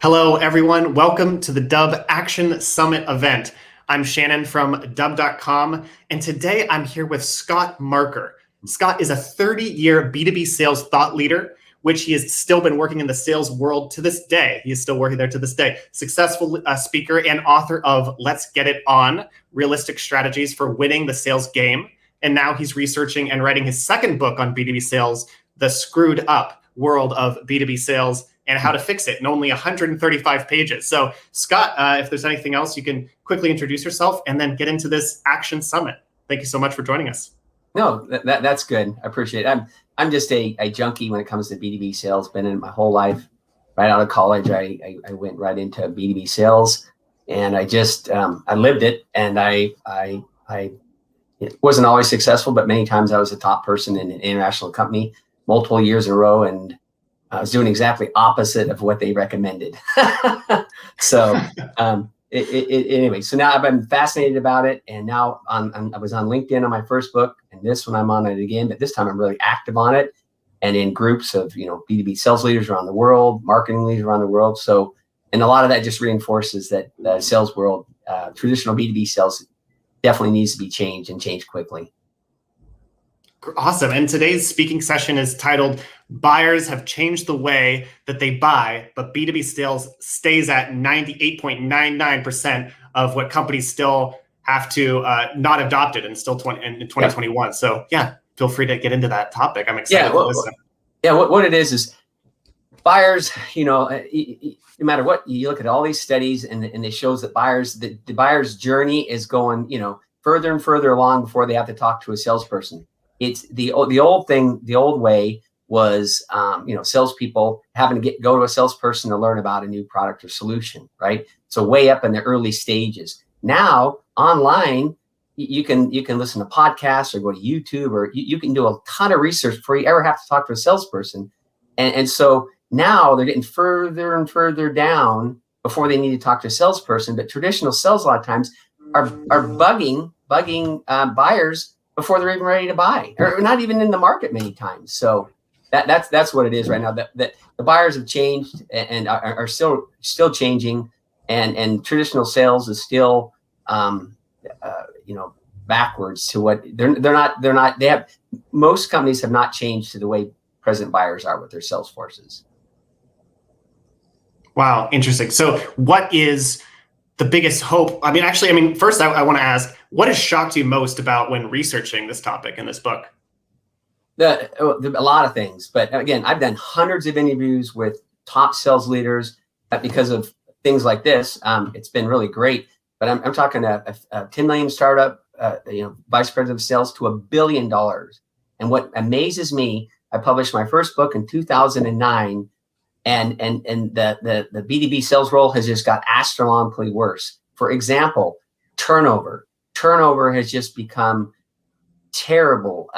Hello, everyone. Welcome to the Dubb Action Summit event. I'm Shannon from Dubb.com, and today I'm here with Scott Marker. Scott is a 30-year B2B sales thought leader, which he has still been working in the sales world to this day. He is still working there to this day. Successful speaker and author of Let's Get It On, Realistic Strategies for Winning the Sales Game. And now he's researching and writing his second book on B2B sales, The Screwed Up World of B2B Sales and How to Fix It, in only 135 pages. So Scott, if there's anything else, you can quickly introduce yourself and then get into this Action Summit. Thank you so much for joining us. No, that's good. I appreciate it. I'm just a junkie when it comes to B2B sales. Been in it my whole life. Right out of college, I went right into B2B sales, and I just I lived it. And I it wasn't always successful, but many times I was a top person in an international company, multiple years in a row, and I was doing exactly opposite of what they recommended. So anyway, so now I've been fascinated about it, and now I was on LinkedIn on my first book, and this one I'm on it again, but this time I'm really active on it, and in groups of B2B sales leaders around the world, marketing leaders around the world. So, and a lot of that just reinforces that the sales world, traditional B2B sales, definitely needs to be changed and changed quickly. Awesome. And today's speaking session is titled Buyers Have Changed the Way That They Buy, but B2B sales stays at 98.99% of what companies still have to not adopt it and still in 2021. Yep. So yeah, feel free to get into that topic. I'm excited to listen. Yeah, what it is buyers, no matter what, you look at all these studies and it shows that the buyer's journey is going, further and further along before they have to talk to a salesperson. It's the old thing. The old way was, salespeople having to go to a salesperson to learn about a new product or solution, right? So way up in the early stages. Now online, you can listen to podcasts or go to YouTube, or you can do a ton of research before you ever have to talk to a salesperson. And so now they're getting further and further down before they need to talk to a salesperson. But traditional sales a lot of times are bugging buyers before they're even ready to buy, or not even in the market many times. So that's what it is right now. That the buyers have changed and are still changing, and traditional sales is still backwards to what they're not. They have, most companies have not changed to the way present buyers are with their sales forces. Wow, interesting. So what is the biggest hope? First I want to ask, what has shocked you most about when researching this topic in this book? A lot of things, but again, I've done hundreds of interviews with top sales leaders because of things like this. It's been really great, but I'm talking a 10 million startup, vice president of sales to $1 billion. And what amazes me, I published my first book in 2009. And the B2B sales role has just got astronomically worse. For example, turnover has just become terrible.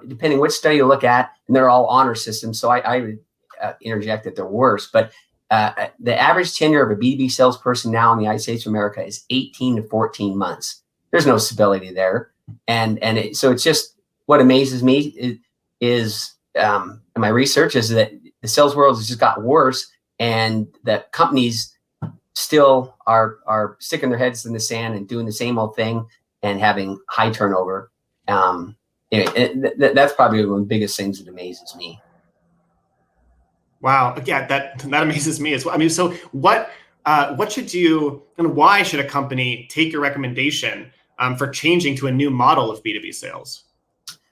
Depending which study you look at, and they're all honor systems. So I would interject that they're worse. But the average tenure of a B2B salesperson now in the United States of America is 18 to 14 months. There's no stability there. So it's just, what amazes me is in my research is that the sales world has just got worse, and that companies still are sticking their heads in the sand and doing the same old thing and having high turnover. That's probably one of the biggest things that amazes me. Wow, yeah, that amazes me as well. So what should you, and why should a company take your recommendation for changing to a new model of B2B sales?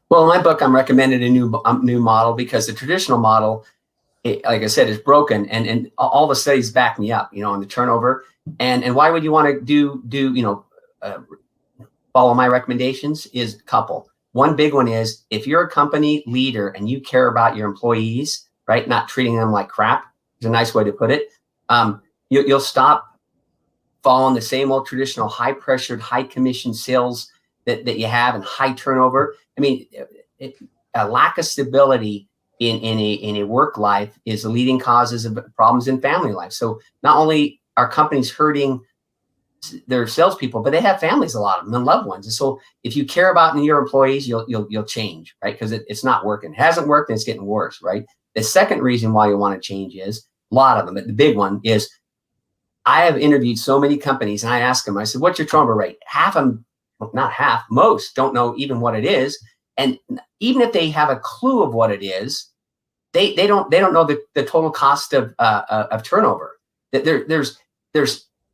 Well, in my book, I'm recommending a new model because the traditional model, like I said, is broken, and all the studies back me up, on the turnover. And why would you want to follow my recommendations? Is a couple. One big one is, if you're a company leader and you care about your employees, right, not treating them like crap, is a nice way to put it. You'll stop following the same old traditional high pressured, high commission sales that you have, and high turnover. A lack of stability in a work life is the leading causes of problems in family life. So not only are companies hurting their salespeople, but they have families, a lot of them, and loved ones. And so if you care about your employees, you'll change, right? Because it's not working. It hasn't worked, and it's getting worse, right? The second reason why you want to change is, a lot of them, but the big one is I have interviewed so many companies, and I ask them, I said, what's your turnover rate? Half of them, well, not half, most don't know even what it is. And even if they have a clue of what it is, they don't know the total cost of turnover. There's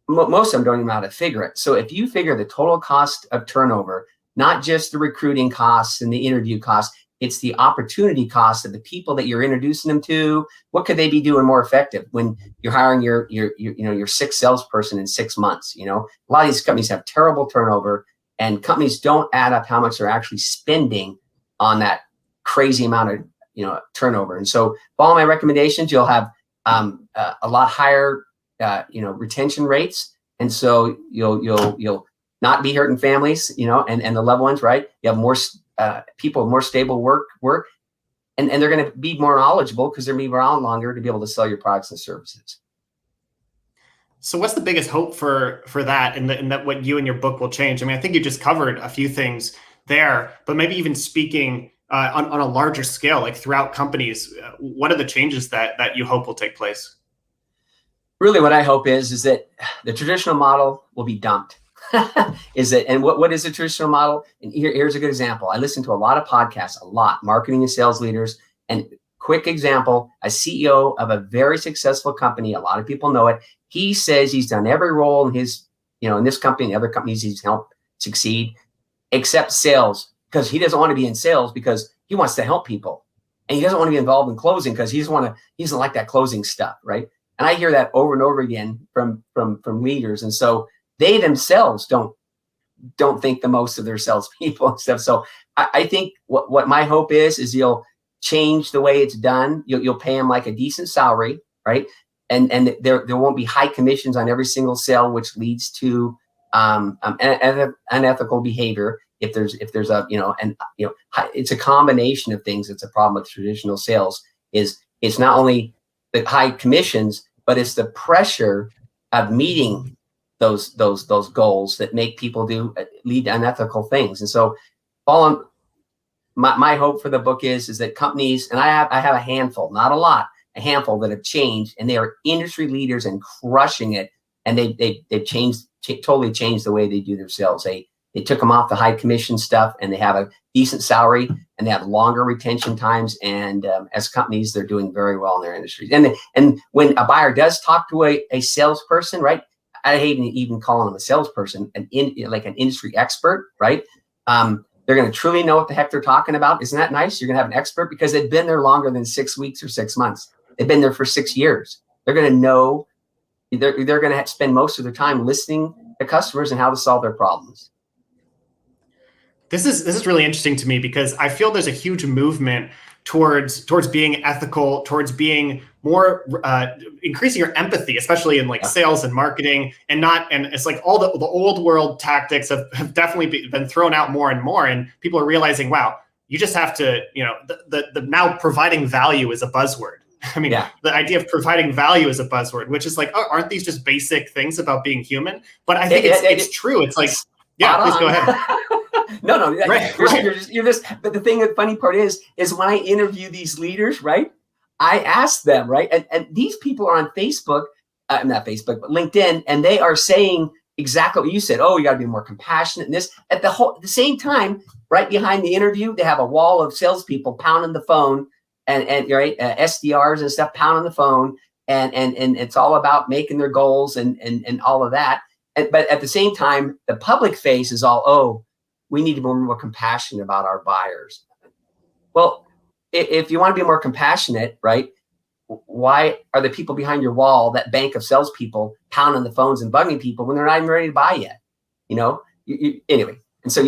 most of them don't even know how to figure it. So if you figure the total cost of turnover, not just the recruiting costs and the interview costs, it's the opportunity cost of the people that you're introducing them to. What could they be doing more effective when you're hiring your sixth salesperson in 6 months? A lot of these companies have terrible turnover, and companies don't add up how much they're actually spending on that crazy amount of turnover. And so, follow my recommendations. You'll have a lot higher retention rates, and so you'll not be hurting families, and the loved ones, right? You have more people with more stable work, and they're going to be more knowledgeable because they're going to be around longer to be able to sell your products and services. So what's the biggest hope for that, and that what you and your book will change? I mean, I think you just covered a few things there, but maybe even speaking on a larger scale, like throughout companies, what are the changes that you hope will take place? Really, what I hope is that the traditional model will be dumped. And what is a traditional model? And here's a good example. I listen to a lot of podcasts, marketing and sales leaders. And quick example, a CEO of a very successful company, a lot of people know it. He says he's done every role in his, in this company and other companies he's helped succeed, except sales, because he doesn't want to be in sales because he wants to help people. And he doesn't want to be involved in closing because he doesn't like that closing stuff, right? And I hear that over and over again from leaders. And so they themselves don't think the most of their salespeople and stuff. So I think what my hope is you'll change the way it's done. You'll pay them like a decent salary, right? And there won't be high commissions on every single sale, which leads to unethical behavior. If there's it's a combination of things. It's a problem with traditional sales. It's not only the high commissions, but it's the pressure of meeting those goals that make people lead to unethical things. And so, my hope for the book is that companies, and I have a handful, not a lot, a handful that have changed, and they are industry leaders and crushing it. And they've totally changed the way they do their sales. They took them off the high commission stuff, and they have a decent salary, and they have longer retention times. And as companies, they're doing very well in their industries. And when a buyer does talk to a salesperson, right? I hate even calling them a salesperson, like an industry expert, right? They're going to truly know what the heck they're talking about. Isn't that nice? You're going to have an expert because they've been there longer than 6 weeks or 6 months. They've been there for 6 years. They're going to know. They're going to spend most of their time listening to customers and how to solve their problems. This is really interesting to me because I feel there's a huge movement towards being ethical, towards being more increasing your empathy, especially in sales and marketing, and it's like all the old world tactics have definitely been thrown out more and more, and people are realizing, wow, you just have to, the now providing value is a buzzword. I mean, the idea of providing value is a buzzword, which is like, oh, aren't these just basic things about being human? But I think it's true. It's like, yeah, please go ahead. No, right. You're just. But the funny part is when I interview these leaders, right? I ask them, right, and these people are on Facebook, not Facebook, but LinkedIn, and they are saying exactly what you said. Oh, you got to be more compassionate. And this at the same time, right behind the interview, they have a wall of salespeople pounding the phone, and SDRs and stuff pounding the phone, and it's all about making their goals and all of that. But at the same time, the public face is all, oh, we need to be more compassionate about our buyers. Well, if you want to be more compassionate, right, why are the people behind your wall, that bank of salespeople, pounding the phones and bugging people when they're not even ready to buy yet? Anyway. And so,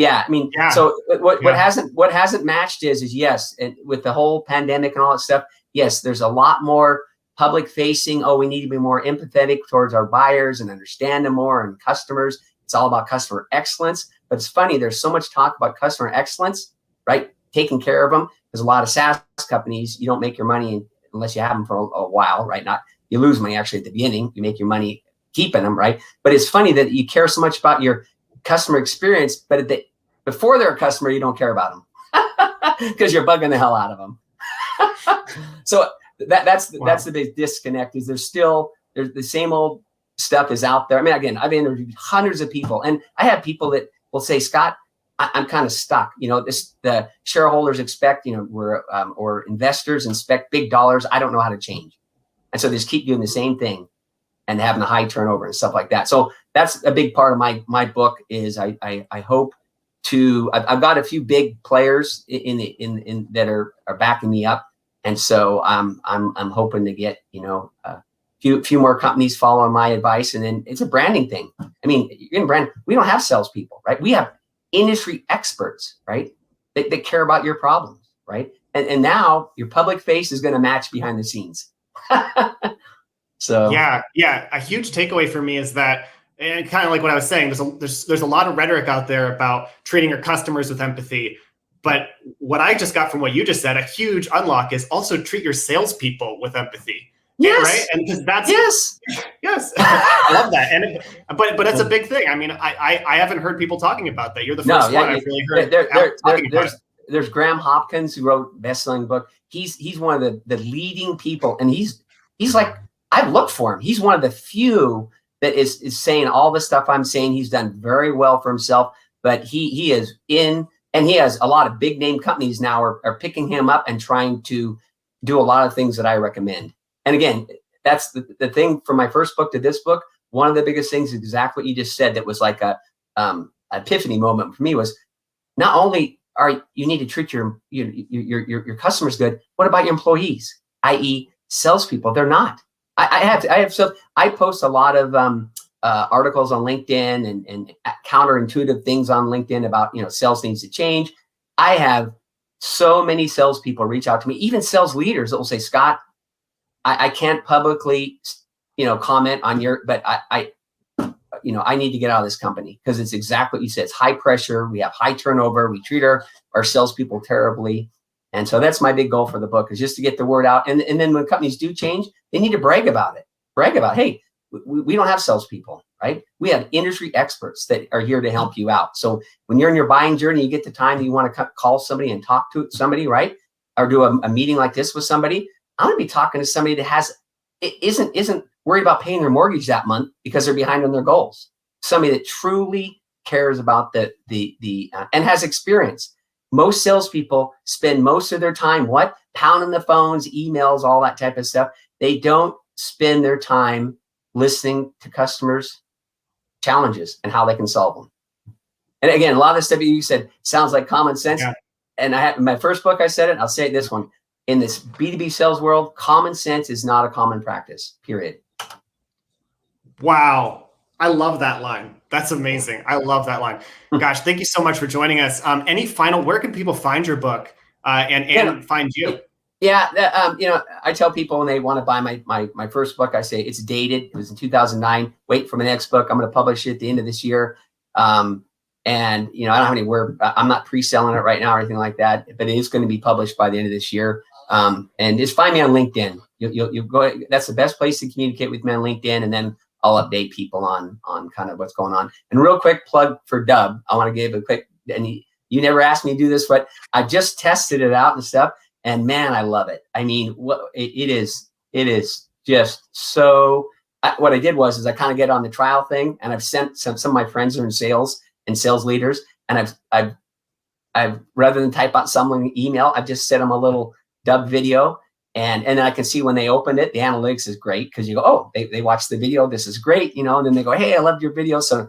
so what hasn't matched is yes, and with the whole pandemic and all that stuff, yes, there's a lot more public facing. Oh, we need to be more empathetic towards our buyers and understand them more, and customers. It's all about customer excellence. But it's funny, there's so much talk about customer excellence, right? Taking care of them. There's a lot of SaaS companies, you don't make your money unless you have them for a while, right? You lose money actually at the beginning. You make your money keeping them, right? But it's funny that you care so much about your customer experience, but before they're a customer, you don't care about them because you're bugging the hell out of them. So that's the big disconnect. Is there's the same old stuff is out there. I mean, again, I've interviewed hundreds of people, and I have people that will say, Scott, I'm kind of stuck. The shareholders expect, or investors expect big dollars. I don't know how to change. And so they just keep doing the same thing and having a high turnover and stuff like that. So that's a big part of my book is I hope to, I've got a few big players in that are backing me up. And so I'm hoping to get, a few more companies following my advice. And then it's a branding thing. I mean, you're in brand, we don't have salespeople, right? We have industry experts, right? That care about your problems, right? And now your public face is going to match behind the scenes. So yeah, a huge takeaway for me is that, and kind of like what I was saying, there's a lot of rhetoric out there about treating your customers with empathy. But what I just got from what you just said, a huge unlock is also treat your salespeople with empathy. Yes. Right. And because that's yes. I love that. But that's a big thing. I mean, I haven't heard people talking about that. You're the first one I've really heard talking about it. There's Graham Hopkins, who wrote best-selling book. He's one of the leading people, and he's like, I've looked for him. He's one of the few that is saying all the stuff I'm saying. He's done very well for himself, but he is in, and he has a lot of big name companies now are picking him up and trying to do a lot of things that I recommend. And again, that's the thing from my first book to this book. One of the biggest things is exactly what you just said. That was like a epiphany moment for me was not only you need to treat your customers good. What about your employees, i.e., salespeople? They're not. I post a lot of articles on LinkedIn and counterintuitive things on LinkedIn about sales needs to change. I have so many salespeople reach out to me, even sales leaders that will say, Scott, I can't publicly, comment on but I need to get out of this company because it's exactly what you said. It's high pressure. We have high turnover. We treat our salespeople terribly. And so that's my big goal for the book, is just to get the word out. And then when companies do change, they need to brag about it. Hey, we don't have salespeople, right? We have industry experts that are here to help you out. So when you're in your buying journey, you get the time, you want to call somebody and talk to somebody, right? Or do a meeting like this with somebody. I'm going to be talking to somebody that isn't worried about paying their mortgage that month because they're behind on their goals. Somebody that truly cares about and has experience. Most salespeople spend most of their time pounding the phones, emails, all that type of stuff. They don't spend their time listening to customers' challenges and how they can solve them. And again, a lot of the stuff you said sounds like common sense. Yeah. And in my first book, I said it. I'll say it this one. In this B2B sales world, common sense is not a common practice, period. Wow. I love that line. That's amazing. I love that line. Gosh, thank you so much for joining us. Where can people find your book and find you? Yeah. I tell people when they want to buy my first book, I say it's dated. It was in 2009. Wait for my next book. I'm going to publish it at the end of this year. And I don't have anywhere. I'm not pre-selling it right now or anything like that, but it is going to be published by the end of this year. And just find me on LinkedIn. You'll go. That's the best place to communicate with me on LinkedIn, and then I'll update people on kind of what's going on. And real quick plug for Dubb. I want to give a quick. And you never asked me to do this, but I just tested it out and stuff, and man, I love it. I mean, it is just so. What I did was I kind of get on the trial thing, and I've sent some of my friends who are in sales and sales leaders, and I've rather than type out someone email, I've just sent them a little Dubb video, and I can see when they opened it, the analytics is great because you go, oh, they watched the video, this is great, and then they go, hey, I loved your video. So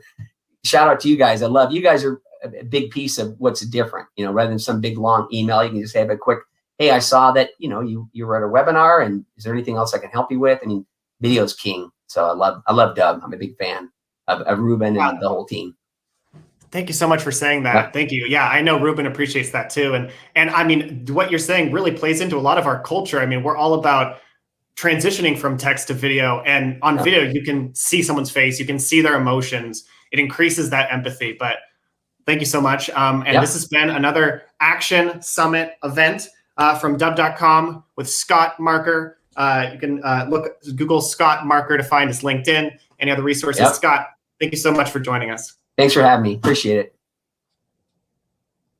shout out to you guys. I love you guys are a big piece of what's different, rather than some big long email. You can just have a quick, hey, I saw that you were at a webinar, and is there anything else I can help you with? I mean, video's king. So I love Dubb. I'm a big fan of Ruben and the whole team. Thank you so much for saying that. Yeah. Thank you. Yeah, I know Ruben appreciates that too. And I mean, what you're saying really plays into a lot of our culture. I mean, we're all about transitioning from text to video, and on video, you can see someone's face, you can see their emotions. It increases that empathy. But thank you so much. This has been another Action Summit event from Dubb.com with Scott Marker. You can Google Scott Marker to find his LinkedIn, any other resources. Yep. Scott, thank you so much for joining us. Thanks for having me. Appreciate it.